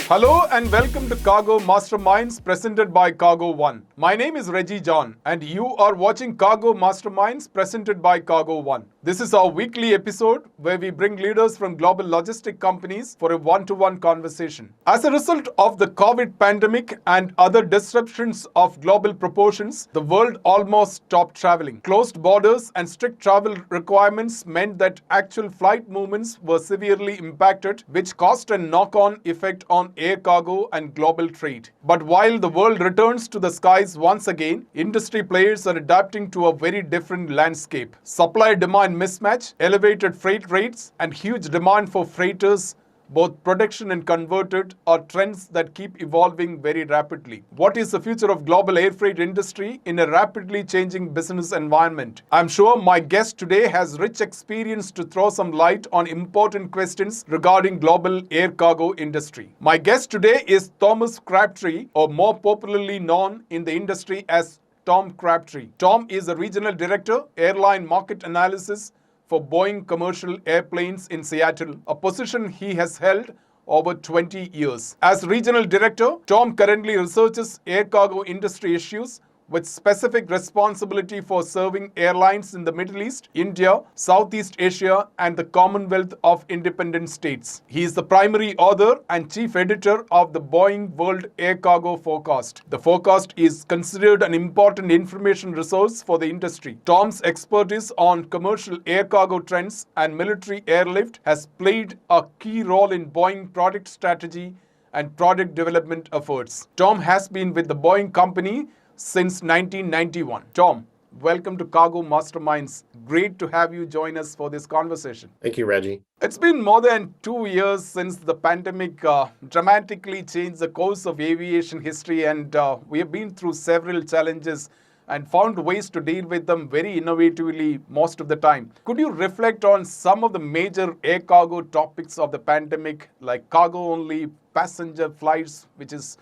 Hello and welcome to Cargo Masterminds presented by cargo.one. My name is Reggie John and you are watching Cargo Masterminds presented by cargo.one. This is our weekly episode where we bring leaders from global logistic companies for a one-to-one conversation. As a result of the COVID pandemic and other disruptions of global proportions, the world almost stopped traveling. Closed borders and strict travel requirements meant that actual flight movements were severely impacted, which caused a knock-on effect on air cargo and global trade. But while the world returns to the skies once again, industry players are adapting to a very different landscape. Supply-demand mismatch, elevated freight rates, and huge demand for freighters, both production and converted, are trends that keep evolving very rapidly. What is the future of global air freight industry in a rapidly changing business environment? I'm sure my guest today has rich experience to throw some light on important questions regarding global air cargo industry. My guest today is Thomas Crabtree, or more popularly known in the industry as Tom Crabtree. Tom is the Regional Director, Airline Market Analysis for Boeing Commercial Airplanes in Seattle, a position he has held over 20 years. As Regional Director, Tom currently researches air cargo industry issues with specific responsibility for serving airlines in the Middle East, India, Southeast Asia, and the Commonwealth of Independent States. He is the primary author and chief editor of the Boeing World Air Cargo Forecast. The forecast is considered an important information resource for the industry. Tom's expertise on commercial air cargo trends and military airlift has played a key role in Boeing product strategy and product development efforts. Tom has been with the Boeing company since 1991. Tom, welcome to Cargo Masterminds. Great to have you join us for this conversation. Thank you, Reggie. It's been more than 2 years since the pandemic dramatically changed the course of aviation history, and we have been through several challenges and found ways to deal with them very innovatively most of the time. Could you reflect on some of the major air cargo topics of the pandemic, like cargo-only passenger flights, which is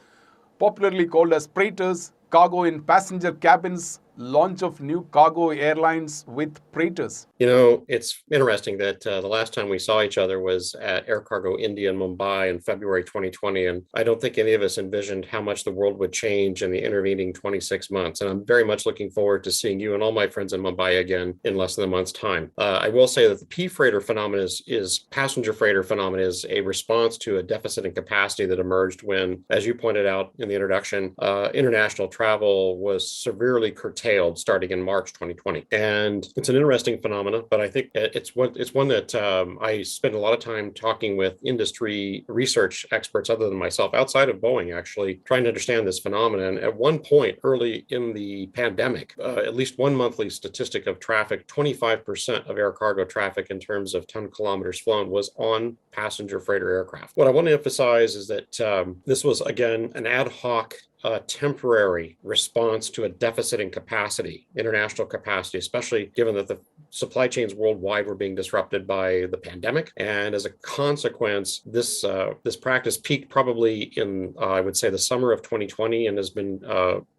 popularly called as freighters, cargo in passenger cabins, launch of new cargo airlines with freighters? You know, it's interesting that the last time we saw each other was at Air Cargo India in Mumbai in February 2020. And I don't think any of us envisioned how much the world would change in the intervening 26 months. And I'm very much looking forward to seeing you and all my friends in Mumbai again in less than a month's time. I will say that the P-freighter phenomenon is passenger freighter phenomenon is a response to a deficit in capacity that emerged when, as you pointed out in the introduction, international travel was severely curtailed starting in March 2020. And it's an interesting phenomenon, but I think it's one that I spend a lot of time talking with industry research experts other than myself, outside of Boeing, actually, trying to understand this phenomenon. At one point early in the pandemic, at least one monthly statistic of traffic, 25% of air cargo traffic in terms of ton kilometers flown was on passenger freighter aircraft. What I want to emphasize is that this was, again, an ad hoc temporary response to a deficit in capacity, international capacity, especially given that the supply chains worldwide were being disrupted by the pandemic. And as a consequence, this practice peaked probably in, I would say, the summer of 2020 and has been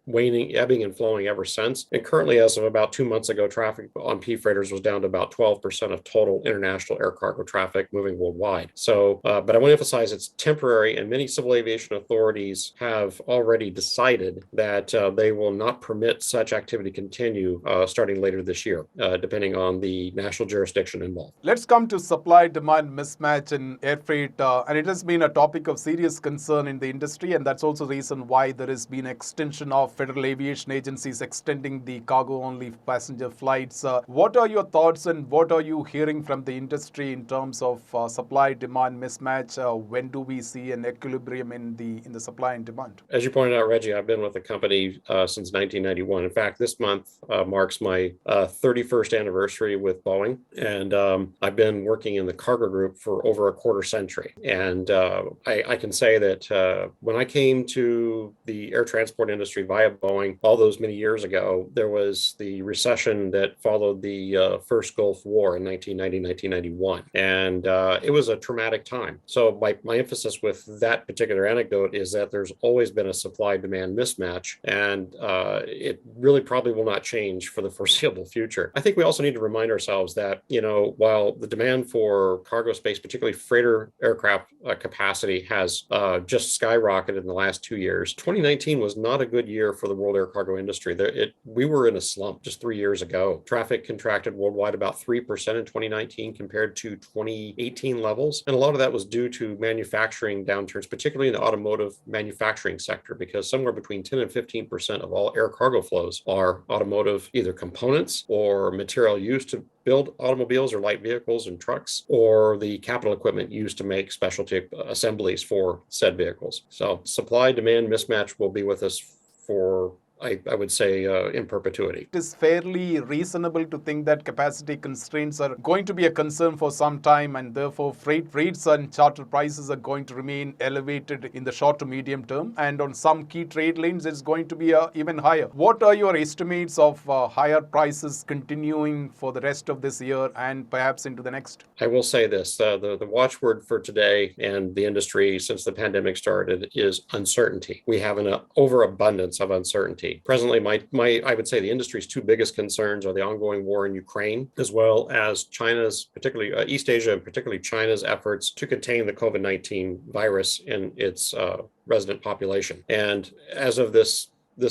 waning, ebbing and flowing ever since. And currently, as of about 2 months ago, traffic on P freighters was down to about 12% of total international air cargo traffic moving worldwide. So, but I want to emphasize it's temporary, and many civil aviation authorities have already decided that they will not permit such activity continue starting later this year, depending on the national jurisdiction involved. Let's come to supply-demand mismatch in air freight, and it has been a topic of serious concern in the industry, and that's also the reason why there has been extension of federal aviation agencies extending the cargo-only passenger flights. What are your thoughts and what are you hearing from the industry in terms of supply-demand mismatch? When do we see an equilibrium in the supply and demand? As you pointed out, Reggie, I've been with the company since 1991. In fact, this month marks my 31st anniversary with Boeing, and I've been working in the cargo group for over a quarter century. And I can say that when I came to the air transport industry via of Boeing all those many years ago. There was the recession that followed the first Gulf War in 1990, 1991. And it was a traumatic time. So my emphasis with that particular anecdote is that there's always been a supply-demand mismatch, and it really probably will not change for the foreseeable future. I think we also need to remind ourselves that, while the demand for cargo space, particularly freighter aircraft capacity, has just skyrocketed in the last 2 years, 2019 was not a good year for the world air cargo industry. We were in a slump just 3 years ago. Traffic contracted worldwide about 3% in 2019 compared to 2018 levels. And a lot of that was due to manufacturing downturns, particularly in the automotive manufacturing sector, because somewhere between 10 and 15% of all air cargo flows are automotive, either components or material used to build automobiles or light vehicles and trucks, or the capital equipment used to make specialty assemblies for said vehicles. So supply-demand mismatch will be with us for, I would say, in perpetuity. It is fairly reasonable to think that capacity constraints are going to be a concern for some time, and therefore freight rates and charter prices are going to remain elevated in the short to medium term. And on some key trade lanes, it's going to be even higher. What are your estimates of higher prices continuing for the rest of this year and perhaps into the next? I will say this, the watchword for today and the industry since the pandemic started is uncertainty. We have an overabundance of uncertainty. Presently, I would say the industry's two biggest concerns are the ongoing war in Ukraine, as well as China's, particularly East Asia, and particularly China's efforts to contain the COVID-19 virus in its resident population. And as of this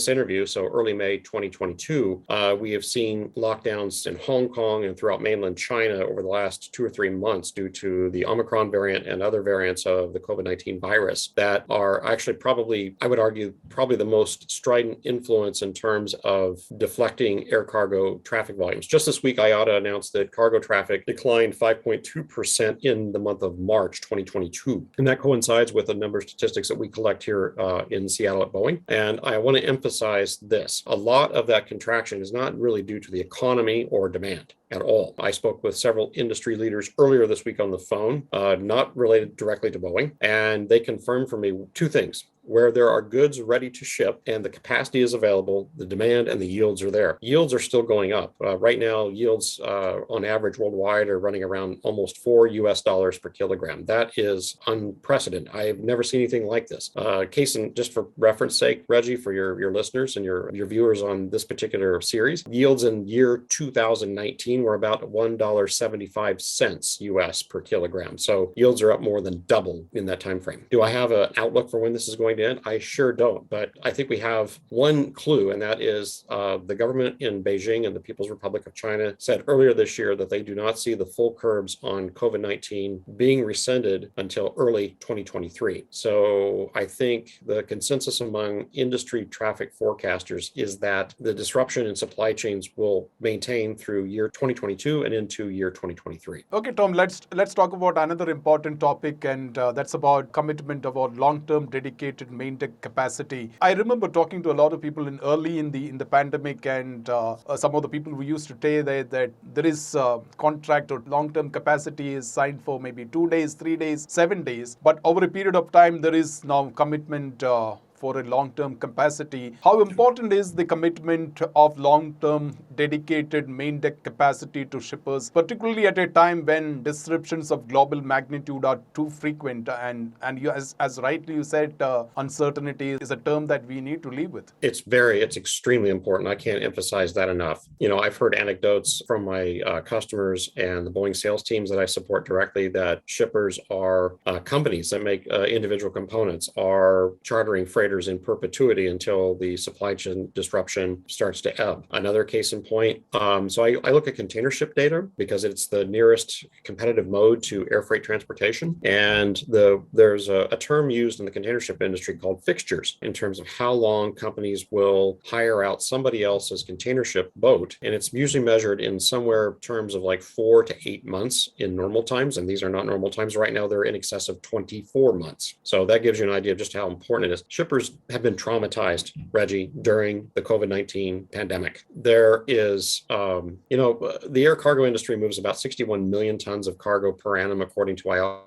interview, so early May 2022, we have seen lockdowns in Hong Kong and throughout mainland China over the last 2 or 3 months due to the Omicron variant and other variants of the COVID-19 virus that are actually probably, I would argue, probably the most strident influence in terms of deflecting air cargo traffic volumes. Just this week, IATA announced that cargo traffic declined 5.2% in the month of March 2022. And that coincides with a number of statistics that we collect here in Seattle at Boeing. And I want to emphasize this. A lot of that contraction is not really due to the economy or demand at all. I spoke with several industry leaders earlier this week on the phone, not related directly to Boeing, and they confirmed for me two things. Where there are goods ready to ship and the capacity is available, the demand and the yields are there. Yields are still going up. Right now, yields on average worldwide are running around almost $4 per kilogram. That is unprecedented. I have never seen anything like this. Case in, just for reference sake, Reggie, for your listeners and your viewers on this particular series, yields in year 2019 were about $1.75 US per kilogram. So yields are up more than double in that time frame. Do I have an outlook for when this is going to end? I sure don't, but I think we have one clue, and that is the government in Beijing and the People's Republic of China said earlier this year that they do not see the full curbs on COVID-19 being rescinded until early 2023. So I think the consensus among industry traffic forecasters is that the disruption in supply chains will maintain through year 2022 and into year 2023. Okay, Tom, let's talk about another important topic, and that's about commitment about long-term dedicated main deck capacity. I remember talking to a lot of people early in the pandemic, and some of the people who used to say that there is contract or long-term capacity is signed for maybe 2 days, 3 days, 7 days, but over a period of time there is now commitment for a long-term capacity. How important is the commitment of long-term dedicated main deck capacity to shippers, particularly at a time when disruptions of global magnitude are too frequent? And you, as rightly you said, uncertainty is a term that we need to live with. It's extremely important. I can't emphasize that enough. I've heard anecdotes from my customers and the Boeing sales teams that I support directly that shippers are companies that make individual components are chartering freighters in perpetuity until the supply chain disruption starts to ebb. Another case in point, so I look at container ship data because it's the nearest competitive mode to air freight transportation. And there's a term used in the container ship industry called fixtures in terms of how long companies will hire out somebody else's container ship boat. And it's usually measured in somewhere terms of like 4 to 8 months in normal times. And these are not normal times right now. They're in excess of 24 months. So that gives you an idea of just how important it is. Shippers have been traumatized, Reggie, during the COVID-19 pandemic. There is, the air cargo industry moves about 61 million tons of cargo per annum, according to IATA.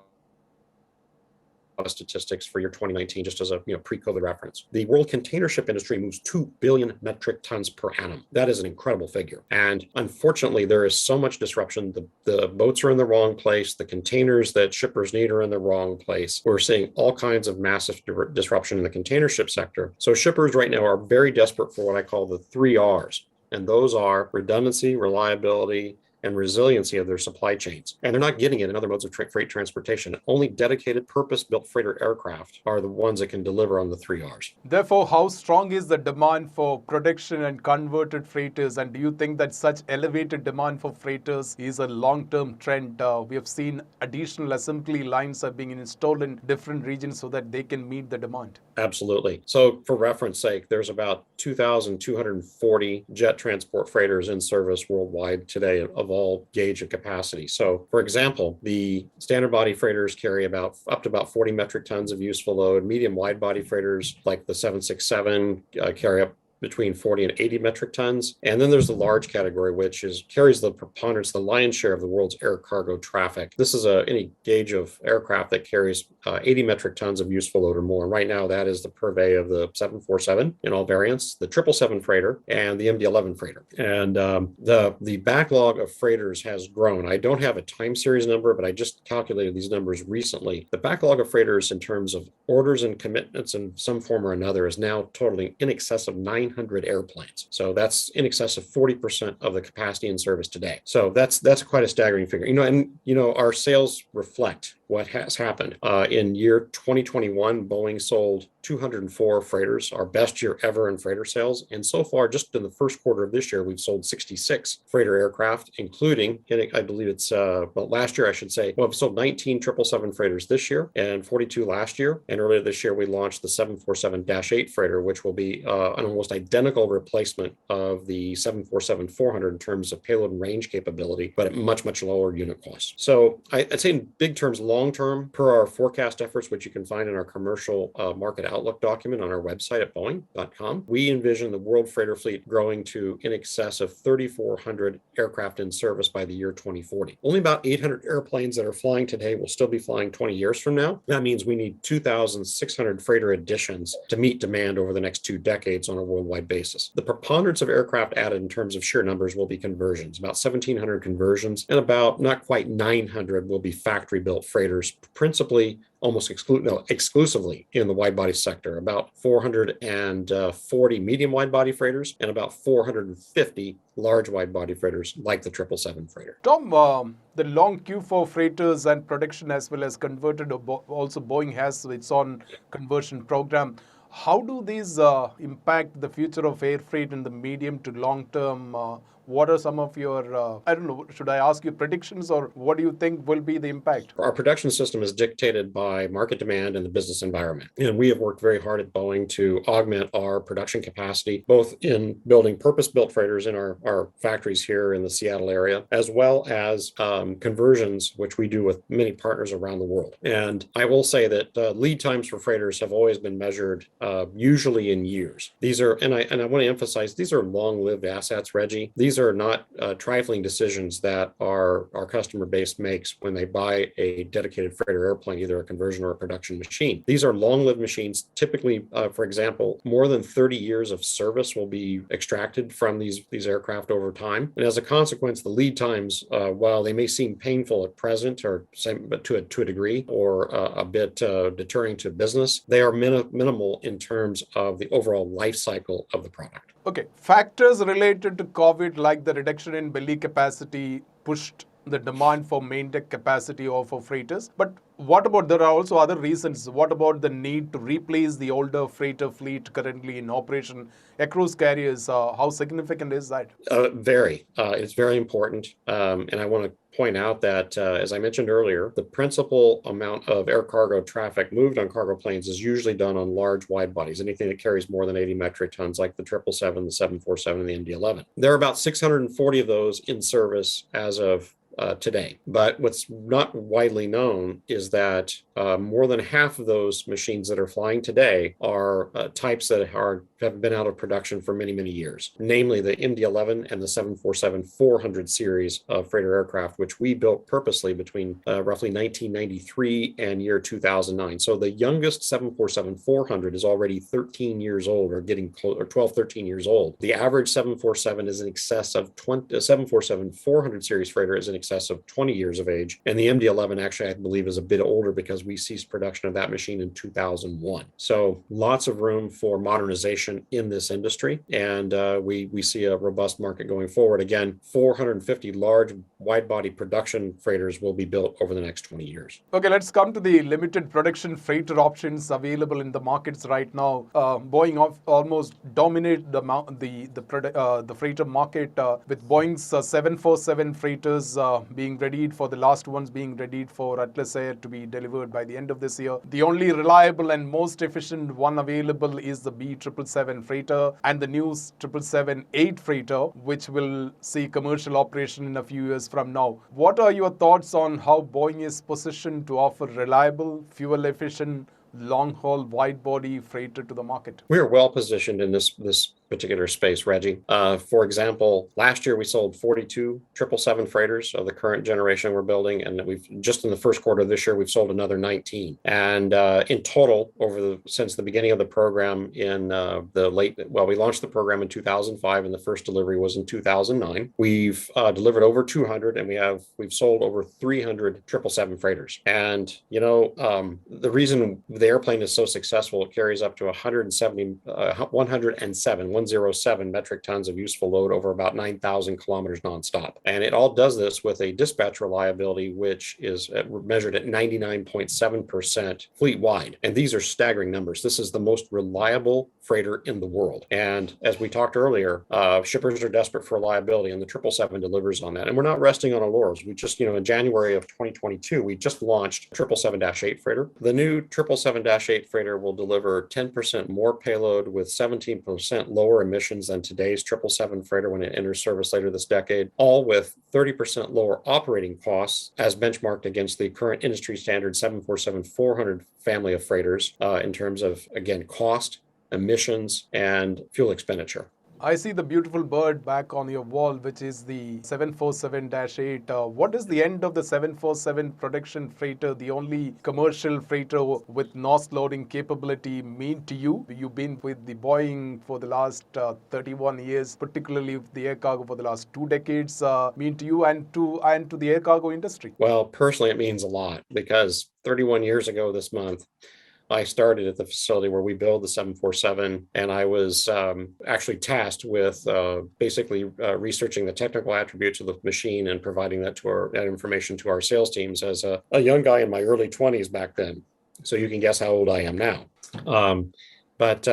statistics for year 2019, just as a pre-COVID reference. The world container ship industry moves 2 billion metric tons per annum. That is an incredible figure. And unfortunately, there is so much disruption. The boats are in the wrong place. The containers that shippers need are in the wrong place. We're seeing all kinds of massive disruption in the container ship sector. So shippers right now are very desperate for what I call the 3 R's. And those are redundancy, reliability, and resiliency of their supply chains. And they're not getting it in other modes of freight transportation. Only dedicated purpose-built freighter aircraft are the ones that can deliver on the 3 R's. Therefore, how strong is the demand for production and converted freighters? And do you think that such elevated demand for freighters is a long-term trend? We have seen additional assembly lines are being installed in different regions so that they can meet the demand. Absolutely. So for reference sake, there's about 2,240 jet transport freighters in service worldwide today of all gauge and capacity. So for example, the standard body freighters carry up to about 40 metric tons of useful load. Medium wide body freighters like the 767 carry up between 40 and 80 metric tons. And then there's the large category, which carries the preponderance, the lion's share of the world's air cargo traffic. This is any gauge of aircraft that carries 80 metric tons of useful load or more. And right now, that is the purvey of the 747 in all variants, the 777 freighter, and the MD-11 freighter. And the backlog of freighters has grown. I don't have a time series number, but I just calculated these numbers recently. The backlog of freighters in terms of orders and commitments in some form or another is now totaling in excess of 900 airplanes. So that's in excess of 40% of the capacity in service today. So that's quite a staggering figure. Our sales reflect what has happened. In year 2021, Boeing sold 204 freighters, our best year ever in freighter sales. And so far, just in the first quarter of this year, we've sold 66 freighter aircraft, including, I believe it's, last year, I should say, we've sold 19 777 freighters this year and 42 last year. And earlier this year, we launched the 747-8 freighter, which will be an almost identical replacement of the 747-400 in terms of payload and range capability, but at much, much lower unit cost. So I'd say in big terms, long-term, per our forecast efforts, which you can find in our commercial market outlook document on our website at boeing.com, we envision the world freighter fleet growing to in excess of 3,400 aircraft in service by the year 2040. Only about 800 airplanes that are flying today will still be flying 20 years from now. That means we need 2,600 freighter additions to meet demand over the next 2 decades on a worldwide basis. The preponderance of aircraft added in terms of sheer numbers will be conversions, about 1,700 conversions, and about not quite 900 will be factory-built freighters, principally almost exclusively in the wide body sector, about 440 medium wide body freighters and about 450 large wide body freighters like the 777 freighter. Tom, the long queue for freighters and production as well as converted, also Boeing has its own conversion program. How do these impact the future of air freight in the medium to long term? What are some of your, I don't know, should I ask you predictions or what do you think will be the impact? Our production system is dictated by market demand and the business environment. And we have worked very hard at Boeing to augment our production capacity, both in building purpose-built freighters in our factories here in the Seattle area, as well as conversions, which we do with many partners around the world. And I will say that lead times for freighters have always been measured usually in years. These are, and I want to emphasize, these are long-lived assets, Reggie. These are not trifling decisions that our customer base makes when they buy a dedicated freighter airplane, either a conversion or a production machine. These are long-lived machines. Typically, for example, more than 30 years of service will be extracted from these aircraft over time. And as a consequence, the lead times, while they may seem painful at present, or to a degree, or a bit deterring to business, they are minimal in terms of the overall life cycle of the product. Okay, factors related to COVID like the reduction in belly capacity pushed the demand for main deck capacity or for freighters. But what about, there are also other reasons. What about the need to replace the older freighter fleet currently in operation across carriers? How significant is that? It's very important. And I want to point out that, as I mentioned earlier, the principal amount of air cargo traffic moved on cargo planes is usually done on large wide bodies, anything that carries more than 80 metric tons, like the 777, the 747, and the MD-11. There are about 640 of those in service as of today. But what's not widely known is that more than half of those machines that are flying today are types that have been out of production for many, many years, namely the MD-11 and the 747-400 series of freighter aircraft, which we built purposely between roughly 1993 and year 2009. So the youngest 747-400 is already 13 years old, or getting close, or 12, 13 years old. The average 747 is in excess of 20. 747-400 series freighter is in excess of 20 years of age, and the MD-11 actually, I believe, is a bit older because we ceased production of that machine in 2001. So lots of room for modernization in this industry, and we see a robust market going forward. Again, 450 large wide-body production freighters will be built over the next 20 years. Okay, let's come to the limited production freighter options available in the markets right now. Boeing almost dominate the freighter market with Boeing's 747 freighters being readied, for the last ones being readied for Atlas Air to be delivered by the end of this year. The only reliable and most efficient one available is the B777 freighter and the new 777-8 freighter, which will see commercial operation in a few years from now. What are your thoughts on how Boeing is positioned to offer reliable, fuel-efficient, long-haul, wide-body freighter to the market? We are well positioned in this particular space, Reggie. For example, last year we sold 42 777 freighters of the current generation we're building, and we've just in the first quarter of this year we've sold another 19. And in total, since the beginning of the program in we launched the program in 2005, and the first delivery was in 2009. We've delivered over 200, and we've sold over 300 777 freighters. And the reason the airplane is so successful, it carries up to 107 metric tons of useful load over about 9,000 kilometers nonstop. And it all does this with a dispatch reliability, which is measured at 99.7% fleet-wide. And these are staggering numbers. This is the most reliable freighter in the world. And as we talked earlier, shippers are desperate for reliability, and the 777 delivers on that. And we're not resting on our laurels. We just, in January of 2022, we just launched 777-8 freighter. The new 777-8 freighter will deliver 10% more payload with 17% lower emissions than today's 777 freighter when it enters service later this decade, all with 30% lower operating costs as benchmarked against the current industry standard 747-400 family of freighters in terms of, again, cost, emissions, and fuel expenditure. I see the beautiful bird back on your wall, which is the 747-8. What does the end of the 747 production freighter, the only commercial freighter with NOS loading capability, mean to you? You've been with the Boeing for the last 31 years, particularly with the air cargo for the last 2 decades, mean to you and to the air cargo industry? Well, personally, it means a lot, because 31 years ago this month, I started at the facility where we build the 747, and I was actually tasked with basically researching the technical attributes of the machine and providing that information to our sales teams as a young guy in my early 20s back then. So you can guess how old I am now. But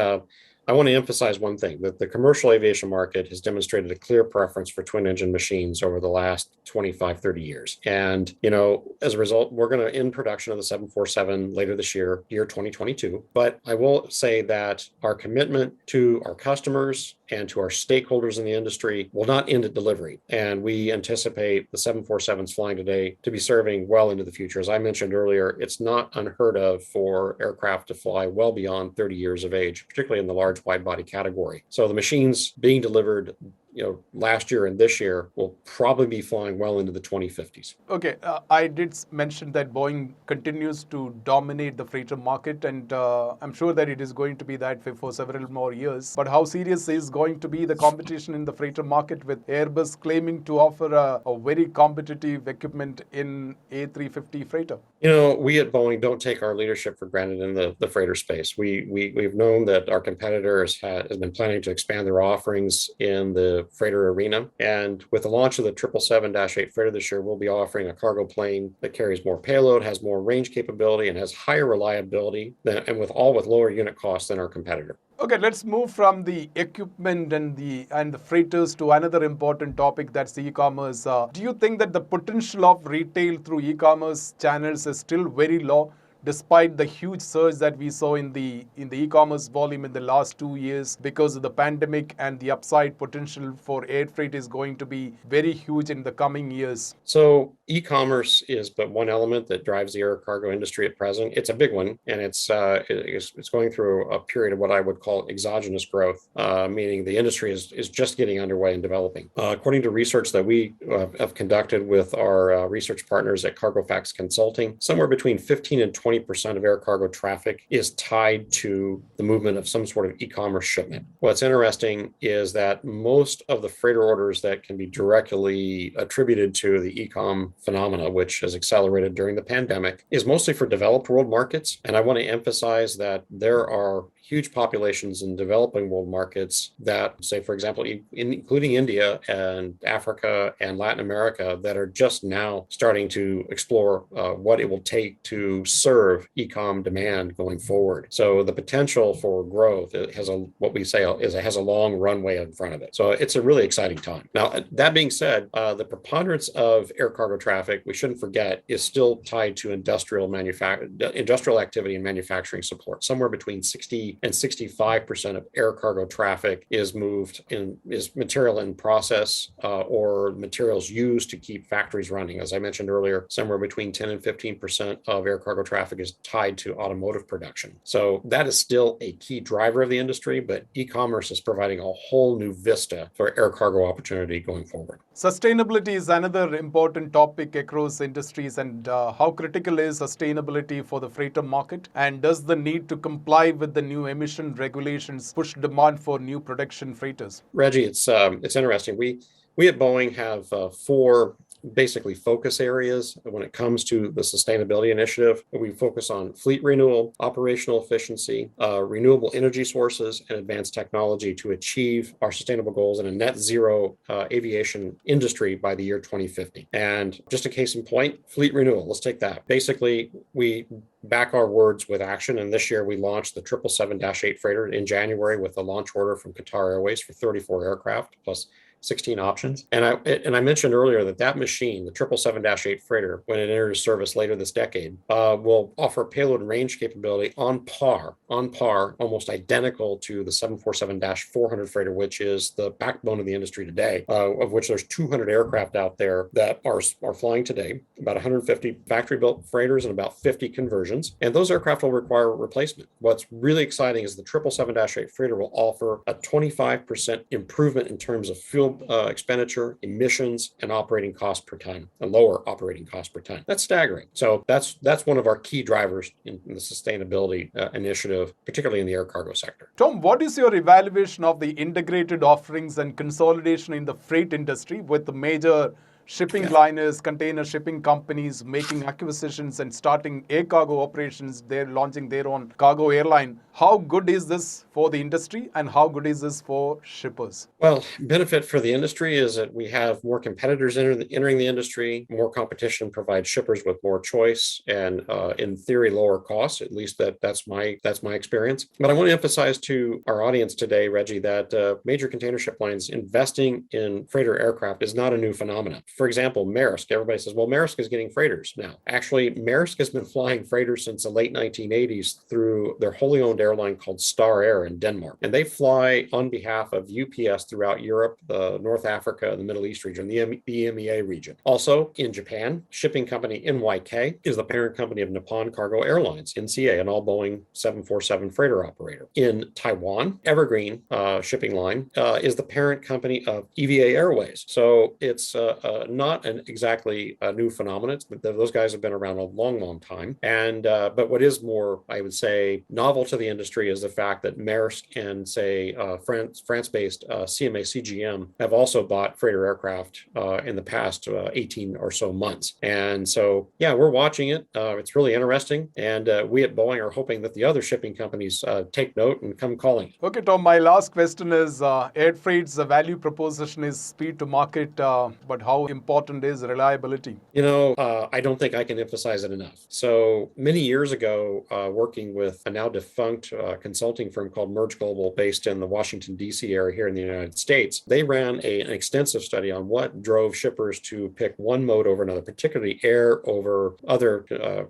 I want to emphasize one thing, that the commercial aviation market has demonstrated a clear preference for twin engine machines over the last 25, 30 years. And, as a result, we're going to end production of the 747 later this year 2022. But I will say that our commitment to our customers and to our stakeholders in the industry will not end at delivery. And we anticipate the 747s flying today to be serving well into the future. As I mentioned earlier, it's not unheard of for aircraft to fly well beyond 30 years of age, particularly in the large wide body category. So the machines being delivered last year and this year will probably be flying well into the 2050s. Okay, I did mention that Boeing continues to dominate the freighter market, and I'm sure that it is going to be that for several more years. But how serious is going to be the competition in the freighter market, with Airbus claiming to offer a very competitive equipment in A350 freighter? We at Boeing don't take our leadership for granted in the freighter space. We've known that our competitor has been planning to expand their offerings in the freighter arena. And with the launch of the 777-8 freighter this year, we'll be offering a cargo plane that carries more payload, has more range capability, and has higher reliability, with lower unit costs than our competitor. Okay, let's move from the equipment and the freighters to another important topic, that's the e-commerce. Do you think that the potential of retail through e-commerce channels is still very low? despite the huge surge that we saw in the e-commerce volume in the last 2 years because of the pandemic, and the upside potential for air freight is going to be very huge in the coming years. So e-commerce is but one element that drives the air cargo industry at present. It's a big one, and it's going through a period of what I would call exogenous growth, meaning the industry is just getting underway and developing. According to research that we have conducted with our research partners at Cargofax Consulting, somewhere between 15 and 20% of air cargo traffic is tied to the movement of some sort of e-commerce shipment. What's interesting is that most of the freighter orders that can be directly attributed to the e-com phenomena, which has accelerated during the pandemic, is mostly for developed world markets. And I want to emphasize that there are huge populations in developing world markets that, say, for example, including India and Africa and Latin America, that are just now starting to explore what it will take to serve e-com demand going forward. So the potential for growth has a long runway in front of it. So it's a really exciting time. Now, that being said, the preponderance of air cargo traffic, we shouldn't forget, is still tied to industrial activity and manufacturing support. Somewhere between 60 and 65% of air cargo traffic is material in process or materials used to keep factories running. As I mentioned earlier, somewhere between 10 and 15% of air cargo traffic is tied to automotive production. So that is still a key driver of the industry, but e-commerce is providing a whole new vista for air cargo opportunity going forward. Sustainability is another important topic across industries, and how critical is sustainability for the freighter market? And does the need to comply with the new emission regulations push demand for new production freighters? Reggie, it's interesting. We at Boeing have four basically focus areas when it comes to the sustainability initiative. We focus on fleet renewal, operational efficiency, renewable energy sources, and advanced technology to achieve our sustainable goals in a net zero aviation industry by the year 2050. And just a case in point, fleet renewal, let's take that. Basically, we back our words with action. And this year we launched the 777-8 freighter in January with a launch order from Qatar Airways for 34 aircraft plus 16 options. And I mentioned earlier that machine, the 777-8 freighter, when it enters service later this decade, will offer payload and range capability on par, almost identical to the 747-400 freighter, which is the backbone of the industry today, of which there's 200 aircraft out there that are flying today, about 150 factory-built freighters and about 50 conversions. And those aircraft will require replacement. What's really exciting is the 777-8 freighter will offer a 25% improvement in terms of fuel expenditure, emissions, and operating cost per ton, a lower operating cost per ton. That's staggering. So that's one of our key drivers in the sustainability initiative, particularly in the air cargo sector. Tom, what is your evaluation of the integrated offerings and consolidation in the freight industry with the major shipping liners, container shipping companies making acquisitions and starting air cargo operations? They're launching their own cargo airline. How good is this for the industry, and how good is this for shippers? Well, benefit for the industry is that we have more competitors entering the industry. More competition provides shippers with more choice and, in theory, lower costs. At least that's my experience. But I want to emphasize to our audience today, Reggie, that major container ship lines investing in freighter aircraft is not a new phenomenon. For example, Maersk. Everybody says, well, Maersk is getting freighters now. Actually, Maersk has been flying freighters since the late 1980s through their wholly owned airline called Star Air in Denmark. And they fly on behalf of UPS throughout Europe, the North Africa, the Middle East region, the EMEA region. Also in Japan, shipping company NYK is the parent company of Nippon Cargo Airlines, NCA, an all Boeing 747 freighter operator. In Taiwan, Evergreen Shipping Line is the parent company of EVA Airways. So it's not exactly a new phenomenon, but those guys have been around a long time. And but what is more, I would say, novel to the industry is the fact that Maersk and, say, France-based CMA CGM have also bought freighter aircraft in the past 18 or so months. And so, yeah, we're watching it. It's really interesting. And we at Boeing are hoping that the other shipping companies take note and come calling. Okay, Tom, my last question is, air freight's value proposition is speed to market, but how important is reliability? I don't think I can emphasize it enough. So many years ago, working with a now defunct consulting firm called Merge Global, based in the Washington, D.C. area here in the United States, they ran an extensive study on what drove shippers to pick one mode over another, particularly air over other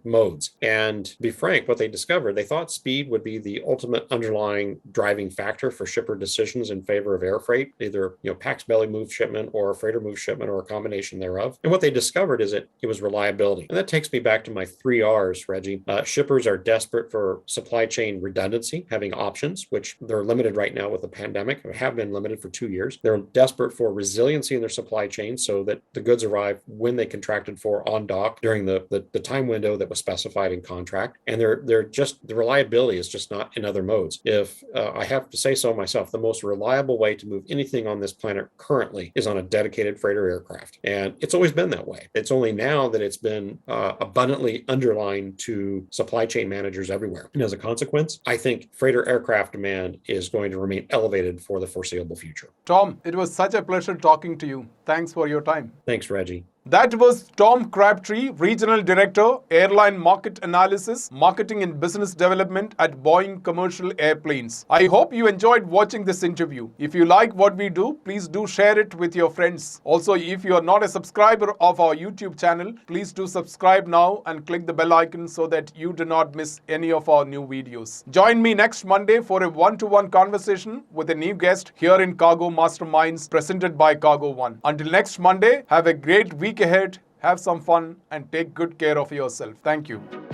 modes. And to be frank, what they discovered, they thought speed would be the ultimate underlying driving factor for shipper decisions in favor of air freight, either pax belly move shipment or freighter move shipment or a combination thereof. And what they discovered is that it was reliability. And that takes me back to my 3 R's, Reggie. Shippers are desperate for supply chain redundancy, having options, which they're limited right now with the pandemic, or have been limited for 2 years. They're desperate for resiliency in their supply chain so that the goods arrive when they contracted for on dock during the time window that was specified in contract. And they're just, the reliability is just not in other modes. If I have to say so myself, the most reliable way to move anything on this planet currently is on a dedicated freighter aircraft. And it's always been that way. It's only now that it's been abundantly underlined to supply chain managers everywhere. And as a consequence, I think freighter aircraft demand is going to remain elevated for the foreseeable future. Tom, it was such a pleasure talking to you. Thanks for your time. Thanks, Reggie. That was Tom Crabtree, Regional Director, Airline Market Analysis, Marketing and Business Development at Boeing Commercial Airplanes. I hope you enjoyed watching this interview. If you like what we do, please do share it with your friends. Also, if you are not a subscriber of our YouTube channel, please do subscribe now and click the bell icon so that you do not miss any of our new videos. Join me next Monday for a one-to-one conversation with a new guest here in Cargo Masterminds, presented by cargo.one. Until next Monday, have a great week ahead, have some fun, and take good care of yourself. Thank you.